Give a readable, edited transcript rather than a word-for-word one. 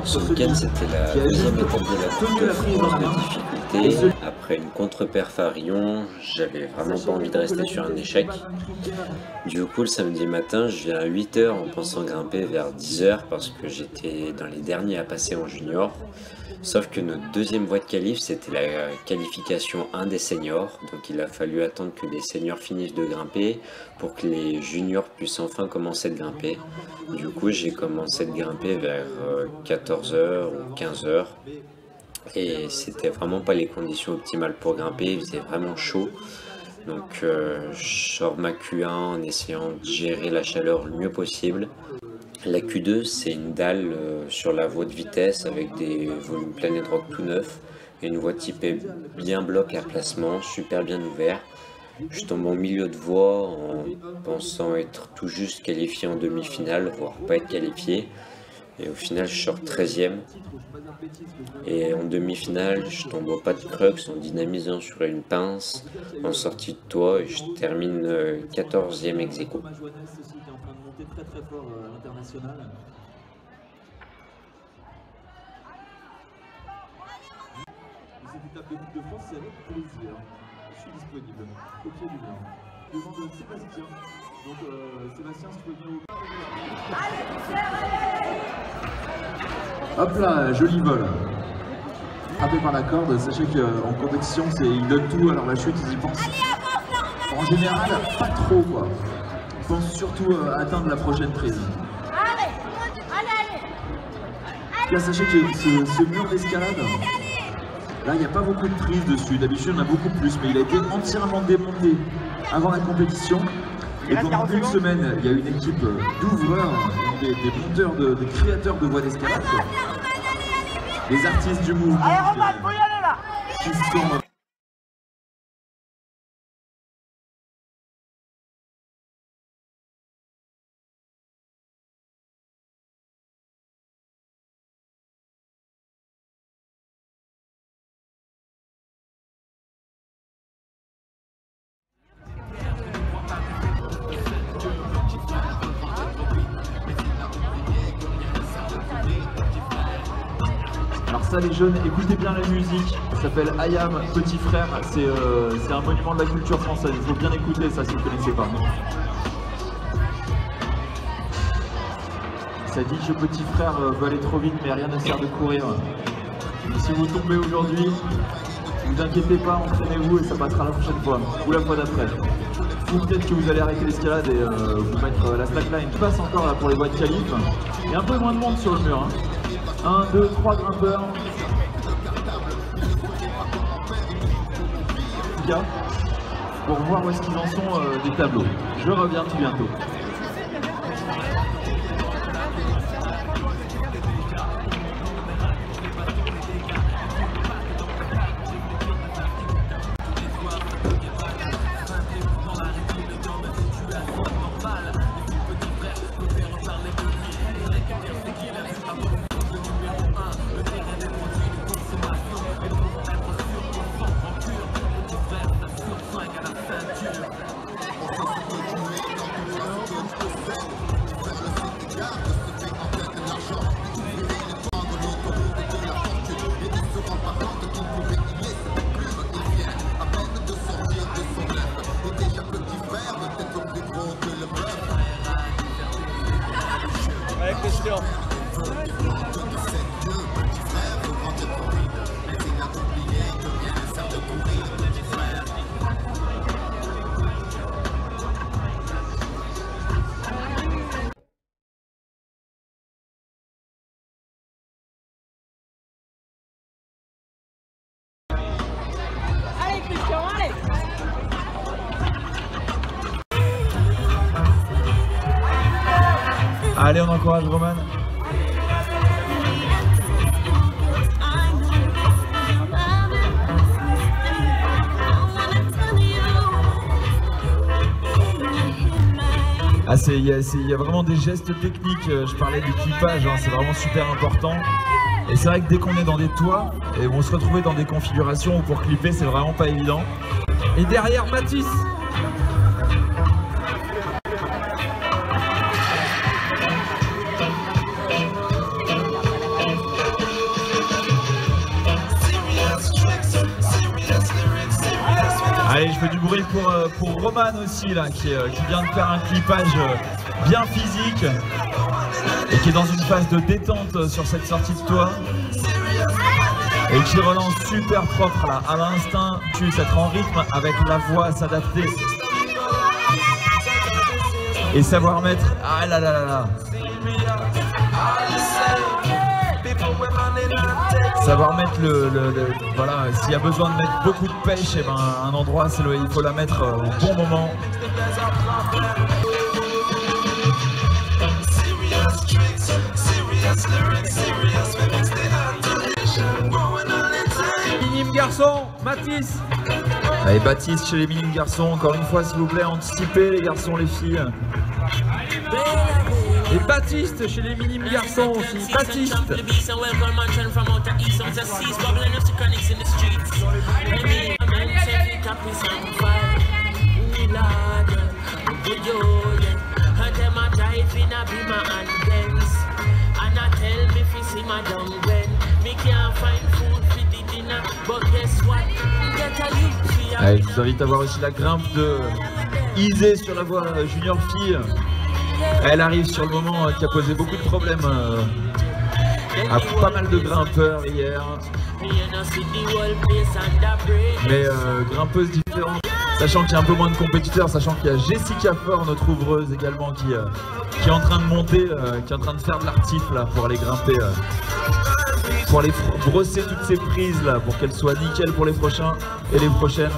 Ce week-end, c'était la deuxième étape de la Coupe de France de difficulté. Après une contre-perf à Rion, j'avais vraiment pas envie de rester sur un échec. Du coup, le samedi matin, je viens à 8 h en pensant grimper vers 10 h parce que j'étais dans les derniers à passer en junior. Sauf que notre deuxième voie de qualif, c'était la qualification 1 des seniors. Donc il a fallu attendre que les seniors finissent de grimper pour que les juniors puissent enfin commencer de grimper. Du coup, j'ai commencé de grimper vers 14 h ou 15 h. Et c'était vraiment pas les conditions optimales pour grimper, il faisait vraiment chaud. Donc je sors ma Q1 en essayant de gérer la chaleur le mieux possible. La Q2, c'est une dalle sur la voie de vitesse avec des volumes Planet Rock tout neufs et une voie typée bien bloc à placement, super bien ouvert. Je tombe en milieu de voie en pensant être tout juste qualifié en demi-finale, voire pas être qualifié. Et au final, je sors 13e. Et en demi-finale, je tombe au pas de crux en dynamisant sur une pince en sortie de toit et je termine 14e ex aequo. Très fort à l'international. Cette étape de Coupe de France, c'est avec plaisir. Je suis disponible au pied du mur. Devant de Sébastien. Donc Sébastien, si tu peux venir au... Hop là, joli vol. Frappé par la corde, sachez qu'en compétition, ils donnent tout, alors la chute, ils y pensent. En général, pas trop quoi. Je pense surtout à atteindre la prochaine prise. Là, sachez que ce mur d'escalade, là, il n'y a pas beaucoup de prises dessus. D'habitude, il y en a beaucoup plus, mais il a été entièrement démonté avant la compétition. Et pendant une semaine, il y a une équipe d'ouvreurs, des monteurs, des créateurs de voies d'escalade, des artistes du mouvement qui sont... Alors ça les jeunes, écoutez bien la musique, ça s'appelle I Am Petit Frère, c'est un monument de la culture française, il faut bien écouter ça si vous ne connaissez pas. Ça dit que Petit Frère veut aller trop vite mais rien ne sert de courir. Et si vous tombez aujourd'hui, ne vous inquiétez pas, entraînez-vous et ça passera la prochaine fois, ou la fois d'après. Ou peut-être que vous allez arrêter l'escalade et vous mettre la slackline. Je passe encore là pour les voies de qualif. Il y a un peu moins de monde sur le mur. 1, 2, 3 grimpeurs. Pour voir où est-ce qu'ils en sont des tableaux. Je reviens tout bientôt. Avec Christian. Allez Christian, allez. Allez, on encourage Roman. Ah, il y a vraiment des gestes techniques, je parlais d'équipage, hein, c'est vraiment super important. Et c'est vrai que dès qu'on est dans des toits, et on se retrouve dans des configurations où pour clipper c'est vraiment pas évident. Et derrière Mathis. Allez, je fais du bruit pour Roman aussi là, qui vient de faire un clipage bien physique et qui est dans une phase de détente sur cette sortie de toit et qui relance super propre là, à l'instinct, être en rythme avec la voix, s'adapter et savoir mettre, ah là là là là, savoir mettre voilà, s'il y a besoin de mettre beaucoup de pêche, et ben un endroit, il faut la mettre au bon moment. Minime garçon, Mathis. Allez, Baptiste chez les minimes garçons, encore une fois s'il vous plaît, anticipez les garçons, les filles. Et Baptiste chez les minimes garçons aussi, Baptiste. Allez, je vous invite à voir aussi la grimpe de Isée sur la voie junior fille. Elle arrive sur le moment qui a posé beaucoup de problèmes à pas mal de grimpeurs hier. Mais grimpeuse différente, sachant qu'il y a un peu moins de compétiteurs, sachant qu'il y a Jessica Fort, notre ouvreuse également, qui est en train de monter, qui est en train de faire de l'artif là pour aller grimper, pour aller brosser toutes ces prises là, pour qu'elles soient nickel pour les prochains et les prochaines.